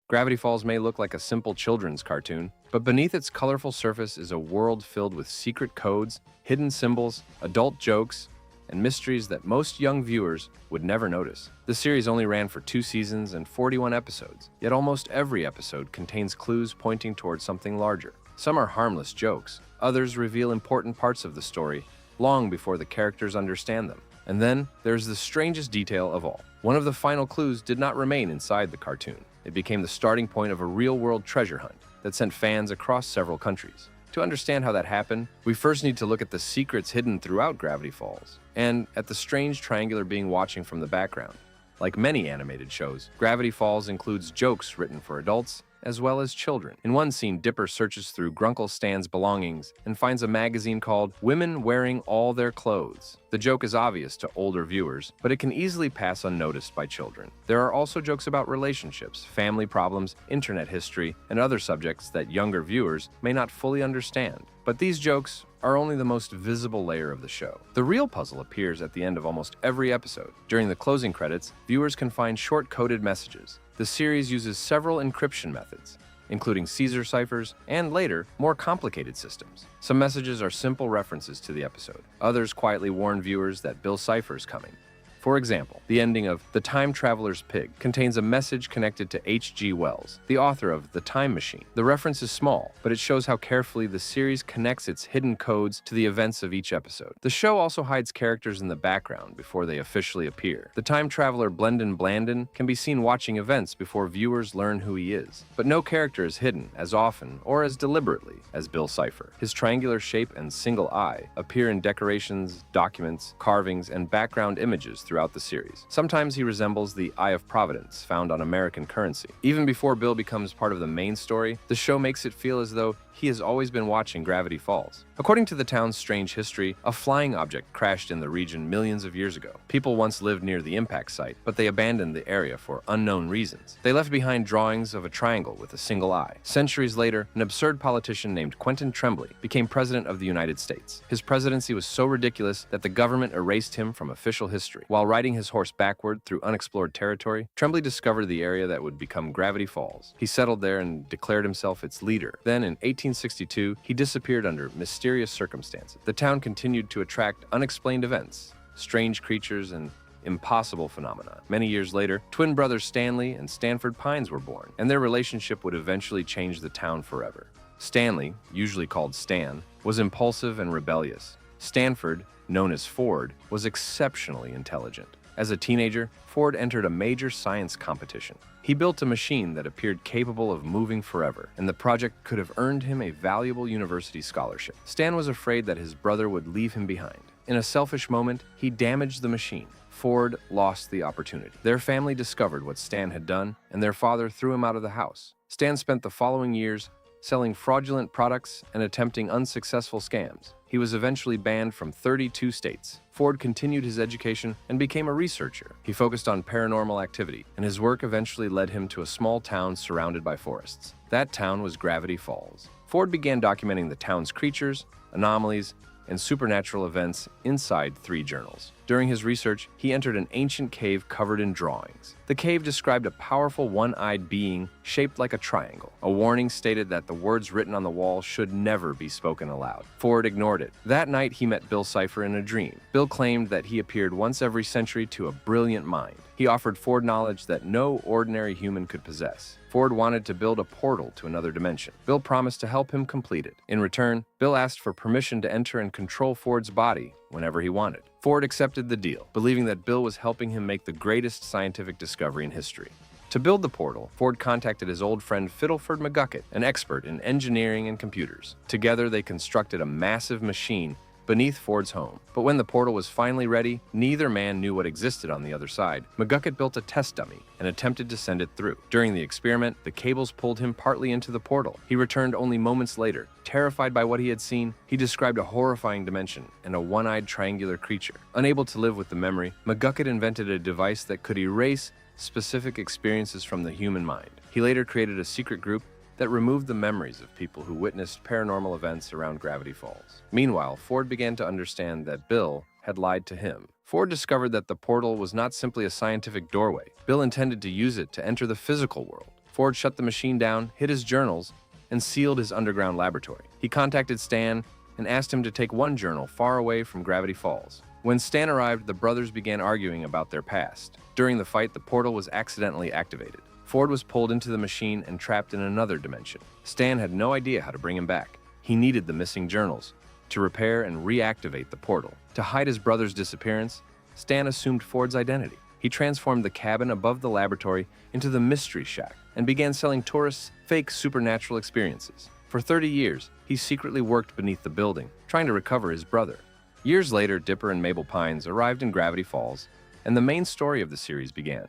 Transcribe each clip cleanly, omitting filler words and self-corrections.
Gravity Falls may look like a simple children's cartoon, but beneath its colorful surface is a world filled with secret codes, hidden symbols, adult jokes, and mysteries that most young viewers would never notice. The series only ran for 2 seasons and 41 episodes, yet almost every episode contains clues pointing towards something larger. Some are harmless jokes, others reveal important parts of the story long before the characters understand them. And then there's the strangest detail of all. One of the final clues did not remain inside the cartoon. It became the starting point of a real-world treasure hunt that sent fans across several countries. To understand how that happened, we first need to look at the secrets hidden throughout Gravity Falls, and at the strange triangular being watching from the background. Like many animated shows, Gravity Falls includes jokes written for adults as well as children. In one scene, Dipper searches through Grunkle Stan's belongings and finds a magazine called Women Wearing All Their Clothes. The joke is obvious to older viewers, but it can easily pass unnoticed by children. There are also jokes about relationships, family problems, internet history, and other subjects that younger viewers may not fully understand. But these jokes are only the most visible layer of the show. The real puzzle appears at the end of almost every episode. During the closing credits, viewers can find short-coded messages. The series uses several encryption methods, including Caesar ciphers and, later, more complicated systems. Some messages are simple references to the episode. Others quietly warn viewers that Bill Cipher is coming. For example, the ending of The Time Traveler's Pig contains a message connected to H.G. Wells, the author of The Time Machine. The reference is small, but it shows how carefully the series connects its hidden codes to the events of each episode. The show also hides characters in the background before they officially appear. The time traveler Blendon Blandon can be seen watching events before viewers learn who he is. But no character is hidden as often or as deliberately as Bill Cipher. His triangular shape and single eye appear in decorations, documents, carvings, and background images throughout the series. Sometimes he resembles the Eye of Providence found on American currency. Even before Bill becomes part of the main story, the show makes it feel as though he has always been watching Gravity Falls. According to the town's strange history, a flying object crashed in the region millions of years ago. People once lived near the impact site, but they abandoned the area for unknown reasons. They left behind drawings of a triangle with a single eye. Centuries later, an absurd politician named Quentin Tremblay became president of the United States. His presidency was so ridiculous that the government erased him from official history. While riding his horse backward through unexplored territory, Tremblay discovered the area that would become Gravity Falls. He settled there and declared himself its leader. Then, in 1862, he disappeared under mysterious circumstances. The town continued to attract unexplained events, strange creatures, and impossible phenomena. Many years later, twin brothers Stanley and Stanford Pines were born, and their relationship would eventually change the town forever. Stanley, usually called Stan, was impulsive and rebellious. Stanford, known as Ford, was exceptionally intelligent. As a teenager, Ford entered a major science competition. He built a machine that appeared capable of moving forever, and the project could have earned him a valuable university scholarship. Stan was afraid that his brother would leave him behind. In a selfish moment, he damaged the machine. Ford lost the opportunity. Their family discovered what Stan had done, and their father threw him out of the house. Stan spent the following years selling fraudulent products and attempting unsuccessful scams. He was eventually banned from 32 states. Ford continued his education and became a researcher. He focused on paranormal activity, and his work eventually led him to a small town surrounded by forests. That town was Gravity Falls. Ford began documenting the town's creatures, anomalies, and supernatural events inside 3 journals. During his research, he entered an ancient cave covered in drawings. The cave described a powerful one-eyed being shaped like a triangle. A warning stated that the words written on the wall should never be spoken aloud. Ford ignored it. That night, he met Bill Cipher in a dream. Bill claimed that he appeared once every century to a brilliant mind. He offered Ford knowledge that no ordinary human could possess. Ford wanted to build a portal to another dimension. Bill promised to help him complete it. In return, Bill asked for permission to enter and control Ford's body whenever he wanted. Ford accepted the deal, believing that Bill was helping him make the greatest scientific discovery in history. To build the portal, Ford contacted his old friend Fiddleford McGucket, an expert in engineering and computers. Together, they constructed a massive machine beneath Ford's home. But when the portal was finally ready, neither man knew what existed on the other side. McGucket built a test dummy and attempted to send it through. During the experiment, the cables pulled him partly into the portal. He returned only moments later. Terrified by what he had seen, he described a horrifying dimension and a one-eyed triangular creature. Unable to live with the memory, McGucket invented a device that could erase specific experiences from the human mind. He later created a secret group that removed the memories of people who witnessed paranormal events around Gravity Falls. Meanwhile, Ford began to understand that Bill had lied to him. Ford discovered that the portal was not simply a scientific doorway. Bill intended to use it to enter the physical world. Ford shut the machine down, hid his journals, and sealed his underground laboratory. He contacted Stan and asked him to take one journal far away from Gravity Falls. When Stan arrived, the brothers began arguing about their past. During the fight, the portal was accidentally activated. Ford was pulled into the machine and trapped in another dimension. Stan had no idea how to bring him back. He needed the missing journals to repair and reactivate the portal. To hide his brother's disappearance, Stan assumed Ford's identity. He transformed the cabin above the laboratory into the Mystery Shack and began selling tourists fake supernatural experiences. For 30 years, he secretly worked beneath the building, trying to recover his brother. Years later, Dipper and Mabel Pines arrived in Gravity Falls, and the main story of the series began.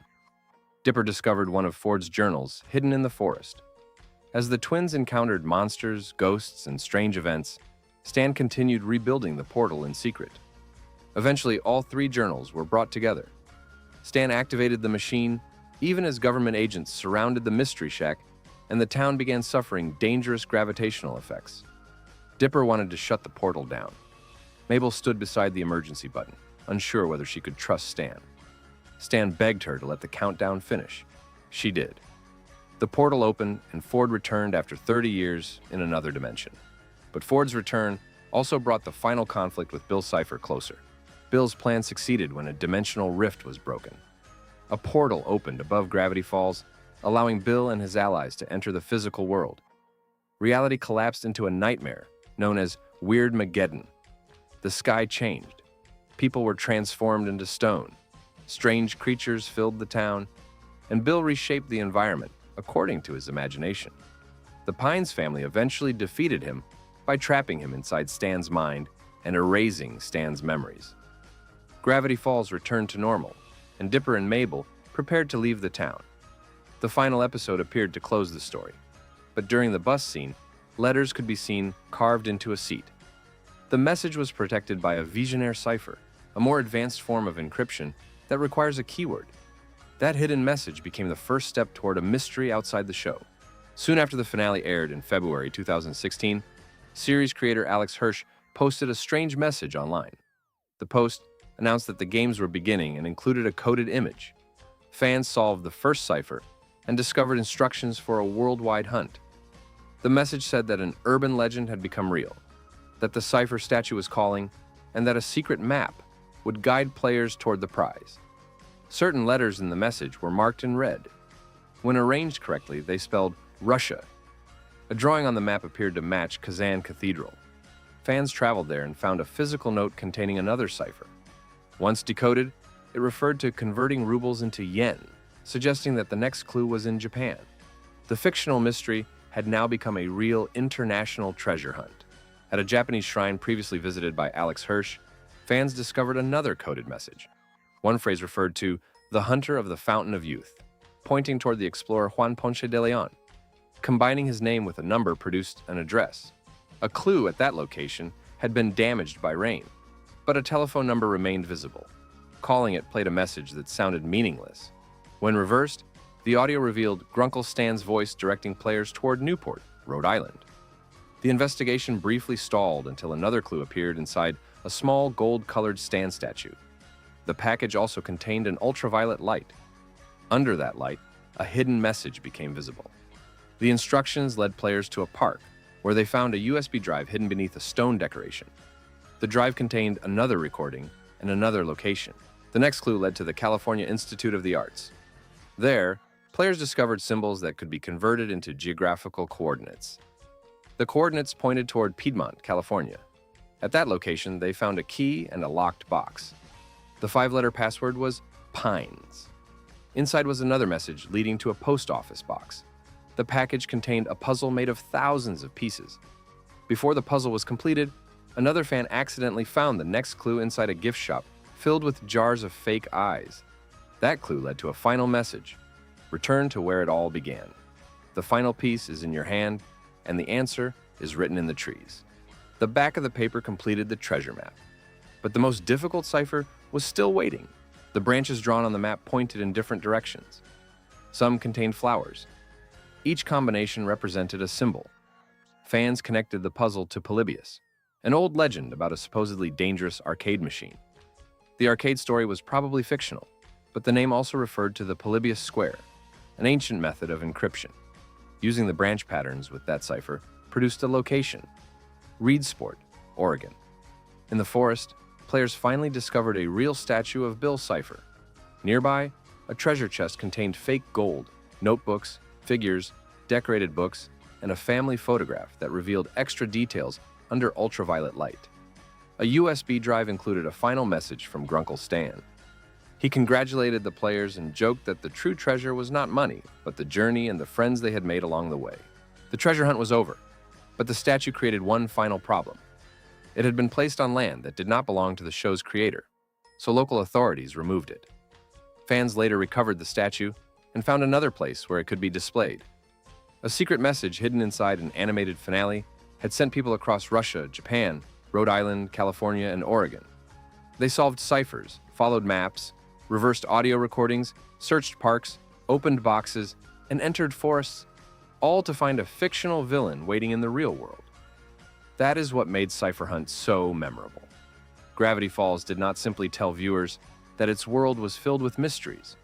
Dipper discovered one of Ford's journals hidden in the forest. As the twins encountered monsters, ghosts, and strange events, Stan continued rebuilding the portal in secret. Eventually, all 3 journals were brought together. Stan activated the machine, even as government agents surrounded the Mystery Shack, and the town began suffering dangerous gravitational effects. Dipper wanted to shut the portal down. Mabel stood beside the emergency button, unsure whether she could trust Stan. Stan begged her to let the countdown finish. She did. The portal opened, and Ford returned after 30 years in another dimension. But Ford's return also brought the final conflict with Bill Cipher closer. Bill's plan succeeded when a dimensional rift was broken. A portal opened above Gravity Falls, allowing Bill and his allies to enter the physical world. Reality collapsed into a nightmare known as Weirdmageddon. The sky changed. People were transformed into stone. Strange creatures filled the town, and Bill reshaped the environment according to his imagination. The Pines family eventually defeated him by trapping him inside Stan's mind and erasing Stan's memories. Gravity Falls returned to normal, and Dipper and Mabel prepared to leave the town. The final episode appeared to close the story, but during the bus scene, letters could be seen carved into a seat. The message was protected by a visionaire cipher, a more advanced form of encryption that requires a keyword. That hidden message became the first step toward a mystery outside the show. Soon after the finale aired in February 2016, series creator Alex Hirsch posted a strange message online. The post announced that the games were beginning and included a coded image. Fans solved the first cipher and discovered instructions for a worldwide hunt. The message said that an urban legend had become real, that the cipher statue was calling, and that a secret map would guide players toward the prize. Certain letters in the message were marked in red. When arranged correctly, they spelled Russia. A drawing on the map appeared to match Kazan Cathedral. Fans traveled there and found a physical note containing another cipher. Once decoded, it referred to converting rubles into yen, suggesting that the next clue was in Japan. The fictional mystery had now become a real international treasure hunt. At a Japanese shrine previously visited by Alex Hirsch, fans discovered another coded message. One phrase referred to the hunter of the Fountain of Youth, pointing toward the explorer Juan Ponce de Leon. Combining his name with a number produced an address. A clue at that location had been damaged by rain, but a telephone number remained visible. Calling it played a message that sounded meaningless. When reversed, the audio revealed Grunkle Stan's voice directing players toward Newport, Rhode Island. The investigation briefly stalled until another clue appeared inside a small gold-colored Stan statue. The package also contained an ultraviolet light. Under that light, a hidden message became visible. The instructions led players to a park, where they found a USB drive hidden beneath a stone decoration. The drive contained another recording and another location. The next clue led to the California Institute of the Arts. There, players discovered symbols that could be converted into geographical coordinates. The coordinates pointed toward Piedmont, California. At that location, they found a key and a locked box. The 5-letter password was Pines. Inside was another message leading to a post office box. The package contained a puzzle made of thousands of pieces. Before the puzzle was completed, another fan accidentally found the next clue inside a gift shop filled with jars of fake eyes. That clue led to a final message: return to where it all began. The final piece is in your hand, and the answer is written in the trees. The back of the paper completed the treasure map. But the most difficult cipher was still waiting. The branches drawn on the map pointed in different directions. Some contained flowers. Each combination represented a symbol. Fans connected the puzzle to Polybius, an old legend about a supposedly dangerous arcade machine. The arcade story was probably fictional, but the name also referred to the Polybius Square, an ancient method of encryption. Using the branch patterns with that cipher produced a location: Reedsport, Oregon. In the forest, players finally discovered a real statue of Bill Cipher. Nearby, a treasure chest contained fake gold, notebooks, figures, decorated books, and a family photograph that revealed extra details under ultraviolet light. A USB drive included a final message from Grunkle Stan. He congratulated the players and joked that the true treasure was not money, but the journey and the friends they had made along the way. The treasure hunt was over, but the statue created one final problem. It had been placed on land that did not belong to the show's creator, so local authorities removed it. Fans later recovered the statue and found another place where it could be displayed. A secret message hidden inside an animated finale had sent people across Russia, Japan, Rhode Island, California, and Oregon. They solved ciphers, followed maps, reversed audio recordings, searched parks, opened boxes, and entered forests, all to find a fictional villain waiting in the real world. That is what made Cipher Hunt so memorable. Gravity Falls did not simply tell viewers that its world was filled with mysteries.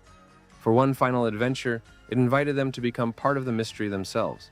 For one final adventure, it invited them to become part of the mystery themselves.